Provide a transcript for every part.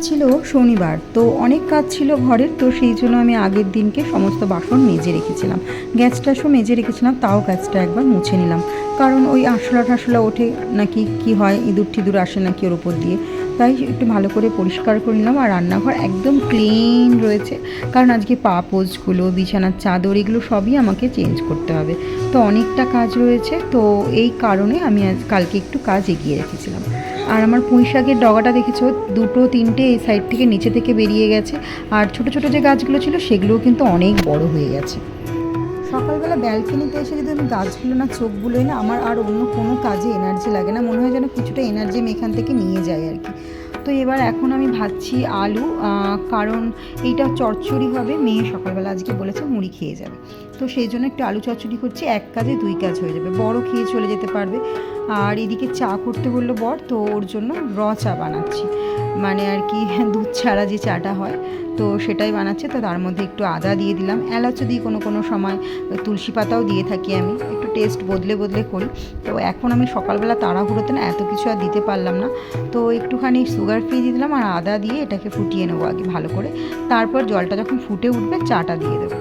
ছিল শনিবার, তো অনেক কাজ ছিল ঘরের, তো সেই জন্য আমি আগের দিনকে সমস্ত বাসন মেজে রেখেছিলাম, গ্যাস ট্যাসও মেজে রেখেছিলাম, তাও গ্যাসটা একবার মুছে নিলাম। কারণ ওই আরশোলা ঠাসলা ওঠে নাকি কি হয়, ইঁদুর টিঁদুর আসে নাকি ওর উপর দিয়ে, তাই একটু ভালো করে পরিষ্কার করে নিলাম। আর রান্নাঘর একদম ক্লিন রয়েছে, কারণ আজকে পাপোশগুলো, বিছানার চাদর, এগুলো সবই আমাকে চেঞ্জ করতে হবে, তো অনেকটা কাজ রয়েছে। তো এই কারণে আমি কালকে একটু কাজ এগিয়ে রেখেছিলাম। আর আমার পুঁই শাকের ডগাটা দেখেছো, দুটো তিনটে এই সাইড থেকে নিচে থেকে বেরিয়ে গেছে, আর ছোটো ছোটো যে গাছগুলো ছিল সেগুলোও কিন্তু অনেক বড় হয়ে গেছে। সকালবেলা ব্যালকনিতে এসে যদি আমি গাছগুলো না চোখ বুলোই না, আমার আর অন্য কোনো কাজে এনার্জি লাগে না, মনে হয় যেন কিছুটা এনার্জি আমি এখান থেকে নিয়ে যাই আর কি। তো এবার এখন আমি ভাজছি আলু, কারণ এইটা চচ্চড়ি হবে, মেয়ে সকালবেলা আজকে বলেছে মুড়ি খেয়ে যাবে, তো সেই জন্য একটু আলু চচ্চড়ি করছি, এক কাজে দুই কাজ হয়ে যাবে, বড় খেয়ে চলে যেতে পারবে। আর এদিকে চা করতে বললো বর, তো ওর জন্য চা বানাচ্ছি, মানে আর কি দুধ ছাড়া যে চাটা হয়, তো সেটাই বানাচ্ছে। তো তার মধ্যে একটু আদা দিয়ে দিলাম, এলাচও দিই কোনো কোনো সময়, তুলসী পাতাও দিয়ে থাকি, আমি একটু টেস্ট বদলে বদলে করি। তো এখন আমি সকালবেলা তাড়াহুড়োতে না এত কিছু আর দিতে পারলাম না, তো একটুখানি সুগার ফ্রি দিয়ে দিলাম আর আদা দিয়ে এটাকে ফুটিয়ে নেবো আগে ভালো করে, তারপর জলটা যখন ফুটে উঠবে চাটা দিয়ে দেবো।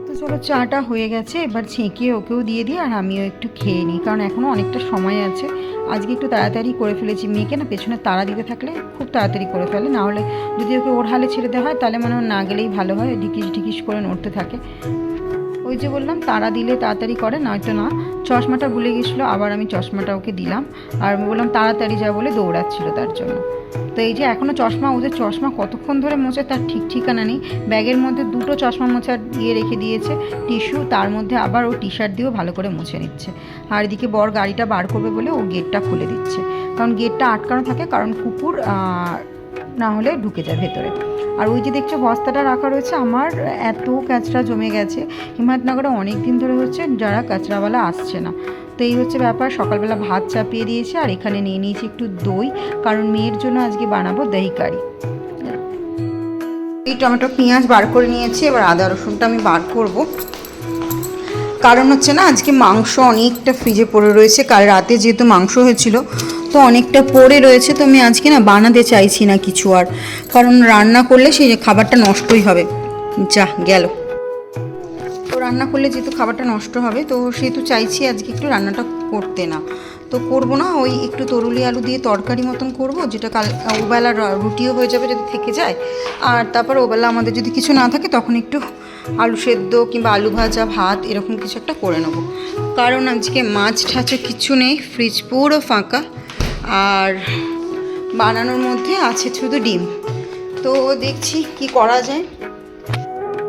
তো চলো, চাটা হয়ে গেছে, এবার ছেঁকে ওকেও দিয়ে দিই আর আমিও একটু খেয়ে নিই, কারণ এখনও অনেকটা সময় আছে। আজকে একটু তাড়াতাড়ি করে ফেলেছি, মেয়েকে না পেছনে তাড়া দিতে থাকলে খুব তাড়াতাড়ি করে ফেলে, না হলে যদি ওকে ওর হালে ছেড়ে দেওয়া হয় তাহলে মনে হয় না গেলেই ভালো হয়, ঢিকিস ঢিকিস করে নড়তে থাকে। ওই যে বললাম, তাড়া দিলে তাড়াতাড়ি করে, নয়তো না। চশমাটা ভুলে গেছিলো, আবার আমি চশমাটা ওকে দিলাম, আর বললাম তাড়াতাড়ি যা বলে দৌড়াচ্ছিল তার জন্য। তো এই যে এখনও চশমা, ওদের চশমা কতক্ষণ ধরে মোছে তার ঠিক ঠিকানা নেই, ব্যাগের মধ্যে দুটো চশমা মোছার দিয়ে রেখে দিয়েছে, টিস্যু, তার মধ্যে আবার ও টি শার্ট দিয়েও ভালো করে মুছে নিচ্ছে। আর এদিকে বর গাড়িটা বার করবে বলে ও গেটটা খুলে দিচ্ছে, কারণ গেটটা আটকানো থাকে, কারণ কুকুর না হলে ঢুকে যায় ভেতরে। আর ওই যে দেখছো বস্তাটা রাখা রয়েছে, আমার এত কাঁচরা জমে গেছে, হিমায়তনগরে অনেক দিন ধরে হচ্ছে যারা কাঁচরাওয়ালা আসছে না, তো এই হচ্ছে ব্যাপার। সকালবেলা ভাত চাপিয়ে দিয়েছে, আর এখানে নিয়ে নিয়েছি একটু দই, কারণ মেয়ের জন্য আজকে বানাবো দহি কারি। এই টমেটো পেঁয়াজ বার করে নিয়েছি, এবার আদা রসুনটা আমি বার করব, কারণ হচ্ছে না আজকে মাংস অনেকটা ফ্রিজে পড়ে রয়েছে, কাল রাতে যেহেতু মাংস হয়েছিল, তো অনেকটা পড়ে রয়েছে, তো আমি আজকে না বানাতে চাইছি না কিছু আর, কারণ রান্না করলে সেই খাবারটা নষ্টই হবে। যা গেল, তো রান্না করলে যেহেতু খাবারটা নষ্ট হবে, তো সেহেতু চাইছি আজকে একটু রান্নাটা করতে না, তো করবো না, ওই একটু তরুলি আলু দিয়ে তরকারি মতন করব, যেটা কাল ওবেলা রুটিও হয়ে যাবে যদি থেকে যায়, আর তারপর ওবেলা আমাদের যদি কিছু না থাকে তখন একটু আলু সেদ্ধ কিংবা আলু ভাজা, ভাত, এরকম কিছু একটা করে নেবো, কারণ আজকে মাছ ঠাচে কিছু নেই, ফ্রিজ পুরো ফাঁকা, আর বানানোর মধ্যে আছে শুধু ডিম, তো দেখছি কি করা যায়।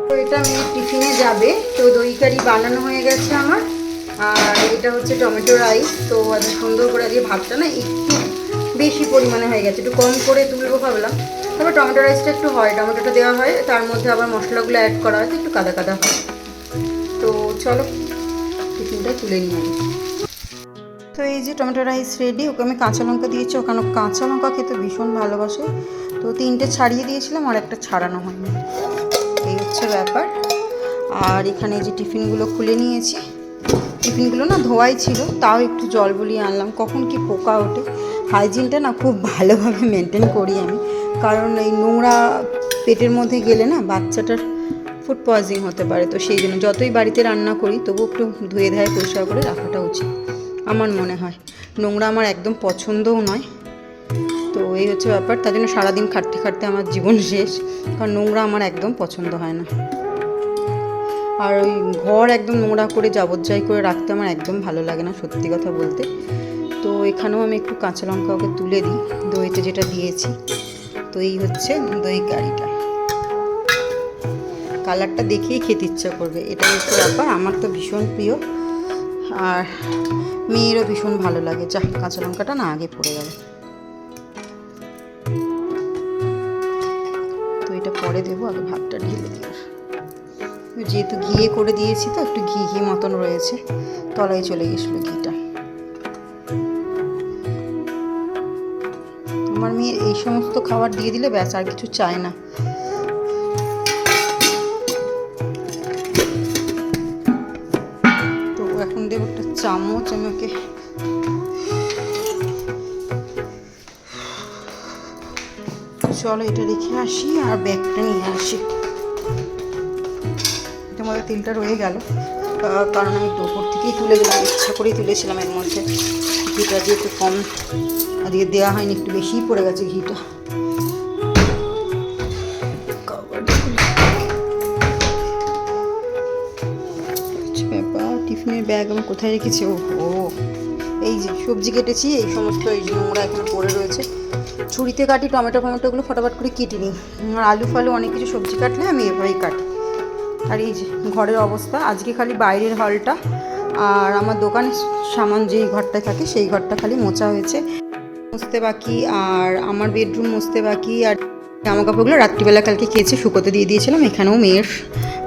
তো এটা মেয়ে টিফিনে যাবে, তো দই কারি বানানো হয়ে গেছে আমার, আর এটা হচ্ছে টমেটো রাইস। তো আজ সুন্দর করে আজকে ভাতটা না একটু বেশি পরিমাণে হয়ে গেছে, একটু কম করে তুলবো ভাবলাম, তবে টমেটো রাইসটা একটু হয়, টমেটোটা দেওয়া হয়, তার মধ্যে আবার মশলাগুলো অ্যাড করা হয়, তো একটু কাদা কাদা হয়। তো চলো টিফিনটা তুলে নিয়ে আনি। তো এই যে টমেটো রাইস রেডি, ওকে আমি কাঁচা লঙ্কা দিয়েছি, ওখানে কাঁচা লঙ্কা খেতে ভীষণ ভালোবাসে, তো 3টে ছাড়িয়ে দিয়েছিলাম আর একটা ছাড়ানো হয়নি, এই হচ্ছে ব্যাপার। আর এখানে যে টিফিনগুলো খুলে নিয়েছি, টিফিনগুলো না ধোয়াই ছিল, তাও একটু জল বুলিয়ে আনলাম, কখন কি পোকা ওঠে। হাইজিনটা না খুব ভালোভাবে মেনটেন করি আমি, কারণ এই নোংরা পেটের মধ্যে গেলে না বাচ্চাটার ফুড পয়জনিং হতে পারে, তো সেই জন্য যতই বাড়িতে রান্না করি তবু একটু ধুয়ে ধায়ে পরিষ্কার করে রাখাটা উচিত আমার মনে হয়। নোংরা আমার একদম পছন্দও নয়, তো এই হচ্ছে ব্যাপার, তার জন্য সারাদিন খাটতে খাটতে আমার জীবন শেষ, কারণ নোংরা আমার একদম পছন্দ হয় না, আর ওই ঘর একদম নোংরা করে যাবজ্জাই করে রাখতে আমার একদম ভালো লাগে না, সত্যি কথা বলতে। তো এখানেও আমি একটু কাঁচা লঙ্কা ওকে তুলে দিই দইতে যেটা দিয়েছি। তো এই হচ্ছে দই কারিটা, কালারটা দেখেই খেতে ইচ্ছা করবে, এটাই হচ্ছে ব্যাপার, আমার তো ভীষণ প্রিয়, আর মেয়েরও ভীষণ ভালো লাগে। যা, কাঁচা লঙ্কাটা না আগে পড়ে গেল, তো এটা পরে দেবো, আগে ভাতটা ঢেলে দিই, যেহেতু ঘিয়ে করে দিয়েছি তো একটু ঘি ঘি মতন রয়েছে, তলায় চলে গেছিলো ঘিটা। আমার মেয়ে এই সমস্ত খাবার দিয়ে দিলে ব্যাস আর কিছু চায় না। তো এখন দেবো একটা চামচ, আমি ওকে চলো এটা রেখে আসি আর ব্যাগটা নিয়ে আসি। এটার মধ্যে তেলটা রয়ে গেল, কারণ আমি ওপর থেকেই তুলে দিলাম, ইচ্ছা করেই তুলেছিলাম। এর মধ্যে ঘিটা যেহেতু কম আজকে দেওয়া হয়নি, একটু বেশিই পড়ে গেছে ঘিটা। ব্যাপার, টিফিনের ব্যাগ আমি কোথায় রেখেছি? ও এই যে সবজি কেটেছি, এই সমস্ত এই নোংরা এখানে পড়ে রয়েছে। ছুরিতে কাটি, টমেটো ফমেটোগুলো ফটাফট করে কেটে নিই। আর আলু ফালু অনেক কিছু সবজি কাটলে আমি এভাবেই কাটি। আর এই যে ঘরের অবস্থা, আজকে খালি বাইরের হলটা আর আমার দোকানের সামান যেই ঘরটায় থাকে সেই ঘরটা খালি মোছা হয়েছে, মুছতে বাকি। আর আমার বেডরুম মুছতে বাকি। আর জামা কাপড়গুলো রাত্রিবেলা কালকে কেচে শুকোতে দিয়ে দিয়েছিলাম। এখানেও মেয়ের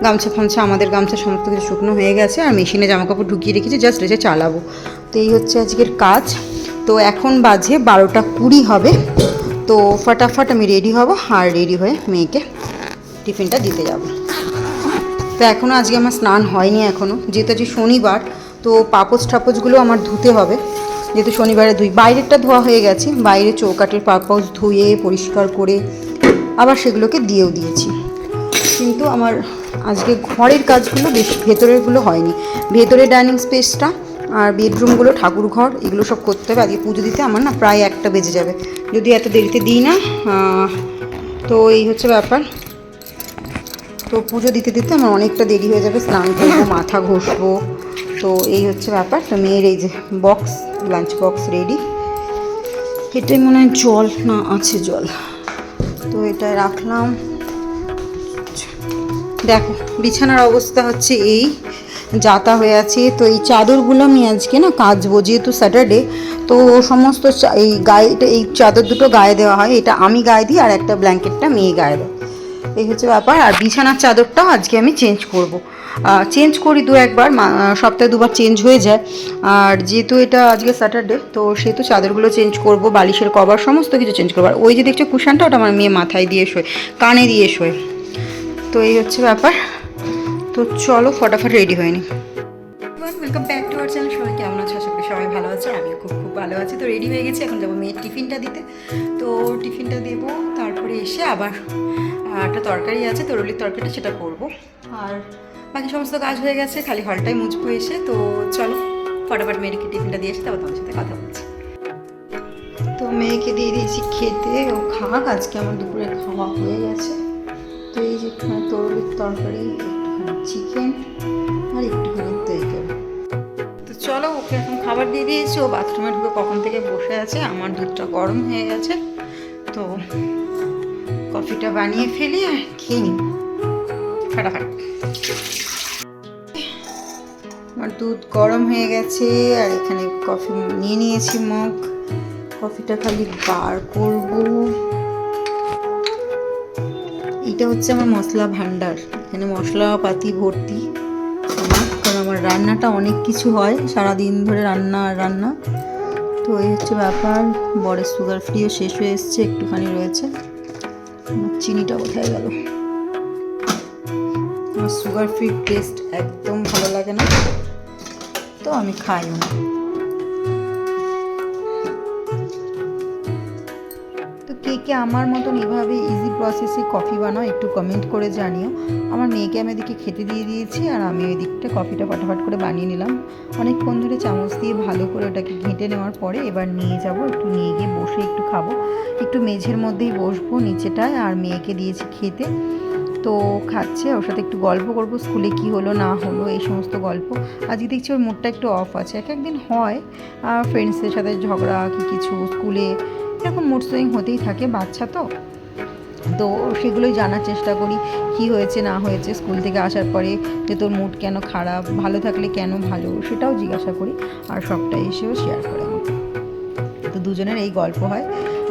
গামছা ফামছা, আমাদের গামছা সমস্ত কিছু শুকনো হয়ে গেছে। আর মেশিনে জামা কাপড় ঢুকিয়ে রেখেছি, জাস্ট এসে চালাবো। তো এই হচ্ছে আজকের কাজ। তো এখন বাজে 12:20 হবে। তো ফটাফট আমি রেডি হব, আর রেডি হয়ে মেয়েকে টিফিনটা দিতে যাব। তো এখনও আজকে আমার স্নান হয়নি এখনও, যেহেতু আজকে শনিবার। তো পাপোশ টাপোজগুলো আমার ধুতে হবে, যেহেতু শনিবারে ধুই। বাইরেরটা ধোয়া হয়ে গেছে, বাইরে চৌকাঠের পাপোশ ধুয়ে পরিষ্কার করে আবার সেগুলোকে দিয়েও দিয়েছি। কিন্তু আমার আজকে ঘরের কাজগুলো বেশি, ভেতরেরগুলো হয়নি। ভেতরে ডাইনিং স্পেসটা আর বেডরুমগুলো, ঠাকুর ঘর, এগুলো সব করতে হবে। আজকে পুজো দিতে আমার না প্রায় 1টা বেজে যাবে, যদি এত দেরিতে দিই না। তো এই হচ্ছে ব্যাপার। তো পুজো দিতে দিতে আমার অনেকটা দেরি হয়ে যাবে, স্নান করবো, মাথা ঘষবো। তো এই হচ্ছে ব্যাপার। তো মেয়ের এই যে বক্স, লাঞ্চ বক্স রেডি। এটাই মনে হয় জল, না আছে জল, তো এটা রাখলাম। দেখো বিছানার অবস্থা হচ্ছে এই, যাতা হয়ে আছে। তো এই চাদরগুলো আমি আজকে না কাচবো, যেহেতু স্যাটারডে। তো সমস্ত এই গায়ে, এই চাদর দুটো গায়ে দেওয়া হয়, এটা আমি গায়ে দিই আর একটা ব্ল্যাঙ্কেটটা মেয়ে গায়ে দেয়। এই হচ্ছে ব্যাপার। আর বিছানার চাদরটাও আজকে আমি চেঞ্জ করব। চেঞ্জ করি 2-1 বার, সপ্তাহে 2বার চেঞ্জ হয়ে যায়। আর যেহেতু এটা আজকে স্যাটারডে, তো সেহেতু চাদরগুলো চেঞ্জ করব, বালিশের কভার সমস্ত কিছু চেঞ্জ করবো। আর ওই যে দেখছো কুশনটা, ওটা আমার মেয়ে মাথায় দিয়ে শোয়, কানে দিয়ে শোয়। তো এই হচ্ছে ব্যাপার। তো চলো ফটাফট রেডি হয়ে নি। Welcome back to our channel. সবাই কেমন আছে? আশা করি সবাই ভালো আছে, আমিও খুব খুব ভালো আছি। তো রেডি হয়ে গেছি, এখন যাবো মেয়ের টিফিনটা দিতে। তো টিফিনটা দেবো, তারপরে এসে আবার একটা তরকারি আছে, তরুলির তরকারিটা, সেটা করবো। আর বাকি সমস্ত কাজ হয়ে গেছে, খালি হলটাই মুছবো এসে। তো চলো ফটাফট মেয়েকে টিফিনটা দিয়ে এসে তারপর তোমার সাথে কথা বলছি। তো মেয়েকে দিয়ে দিয়েছি খেতে, ও খাক। আজকে আমার দুপুরে খাওয়া হয়ে গেছে। তো এই যে একটুখানি তরুলির তরকারি, একটুখানি চিকেন আর একটুখানি দই কারি। তো চলো ওকে এখন খাবার দিয়ে দিয়েছি। ও বাথরুমে ঢুকে কখন থেকে বসে আছে। আমার দুধটা গরম হয়ে গেছে, তো কফিটা বানিয়ে ফেলি আর খেয়ে নিই ফাটাফাট। আমার দুধ গরম হয়ে গেছে, আর এখানে কফি নিয়ে নিয়েছি মগ। কফিটা খালি বার করবো। এটা হচ্ছে আমার মশলা ভান্ডার, এখানে মশলাপাতি ভর্তি আমার, কারণ আমার রান্নাটা অনেক কিছু হয়, সারাদিন ধরে রান্না আর রান্না। তো এই হচ্ছে ব্যাপার। বরের সুগার ফ্রিও শেষ হয়ে এসছে, একটুখানি রয়েছে। আমার চিনিটা কোথায় গেল? আমার সুগার ফ্রি টেস্ট একদম ভালো লাগে না, তো আমি খাইও না। তো কে কে আমার মতন এভাবে ইজি প্রসেসে কফি বানাও একটু কমেন্ট করে জানিও। আমার মেয়েকে আমি এদিকে খেতে দিয়ে দিয়েছি, আর আমি ওই দিকটা কফিটা ফটাফট করে বানিয়ে নিলাম। অনেকক্ষণ ধরে চামচ দিয়ে ভালো করে ওটাকে ঘেঁটে নেওয়ার পরে এবার নিয়ে যাব, একটু নিয়ে গিয়ে বসে একটু খাবো। একটু মেঝের মধ্যেই বসবো নিচেটায়, আর মেয়েকে দিয়েছি খেতে। তো খাচ্ছে, ওর সাথে একটু গল্প করবো, স্কুলে কি হলো না হলো এই সমস্ত গল্প। আজকে দেখছি ওর মুডটা একটু অফ আছে। এক একদিন হয় ফ্রেন্ডসদের সাথে ঝগড়া কি কিছু, স্কুলে এরকম মুড সুইং হতেই থাকে, বাচ্চা তো। তো সেগুলোই জানার চেষ্টা করি, কি হয়েছে না হয়েছে স্কুল থেকে আসার পরে, যে তোর মুড কেন খারাপ, ভালো থাকলে কেন ভালো, সেটাও জিজ্ঞাসা করি। আর সবটা এসেও শেয়ার করে আমাকে। তো দুজনের এই গল্প হয়,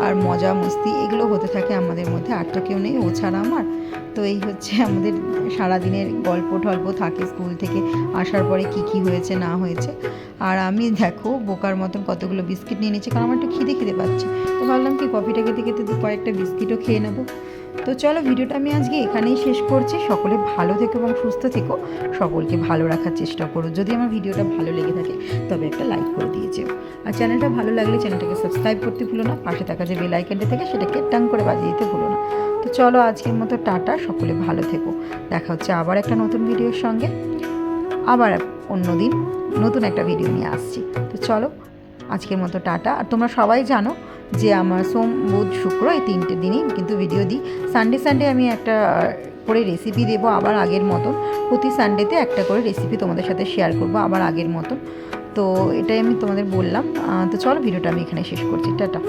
আর মজা মস্তি এগুলো হতে থাকে আমাদের মধ্যে। আর তো কেউ নেই ও ছাড়া আমার। তো এই হচ্ছে আমাদের সারাদিনের গল্প টল্প থাকে, স্কুল থেকে আসার পরে কি কি হয়েছে না হয়েছে। আর আমি দেখো বোকার মতন কতগুলো বিস্কিট নিয়ে নিচ্ছি, কারণ আমার একটু খিদে খিদে পাচ্ছে। তো ভাবলাম কি কফিটা খেতে খেতে কয়েকটা বিস্কিটও খেয়ে নেবো। তো চলো ভিডিওটা আমি আজকে এখানেই শেষ করছি। সকলে ভালো থেকো এবং সুস্থ থেকো, সকলকে ভালো রাখার চেষ্টা করো। যদি আমার ভিডিওটা ভালো লেগে থাকে তবে একটা লাইক করে দিয়ে যেও, আর চ্যানেলটা ভালো লাগলে চ্যানেলটাকে সাবস্ক্রাইব করতে ভুলো না। পাশে থাকা যে বেল আইকনটা থাকে সেটাকে টাং করে বাজিয়ে দিতে ভুলো না। তো চলো আজকের মতো টাটা, সকলে ভালো থেকো। দেখা হচ্ছে আবার একটা নতুন ভিডিওর সঙ্গে, আবার অন্য দিন নতুন একটা ভিডিও নিয়ে আসছি। তো চলো আজকের মতো টাটা। আর তোমরা সবাই জানো যে আমার সোম, বুধ, শুক্র এই 3টে দিনই কিন্তু ভিডিও দিই। সানডে আমি একটা করে রেসিপি দেবো আবার আগের মতন। প্রতি সানডেতে একটা করে রেসিপি তোমাদের সাথে শেয়ার করবো আবার আগের মতন। তো এটাই আমি তোমাদের বললাম। তো চলো ভিডিওটা আমি এখানে শেষ করছি, টাটা।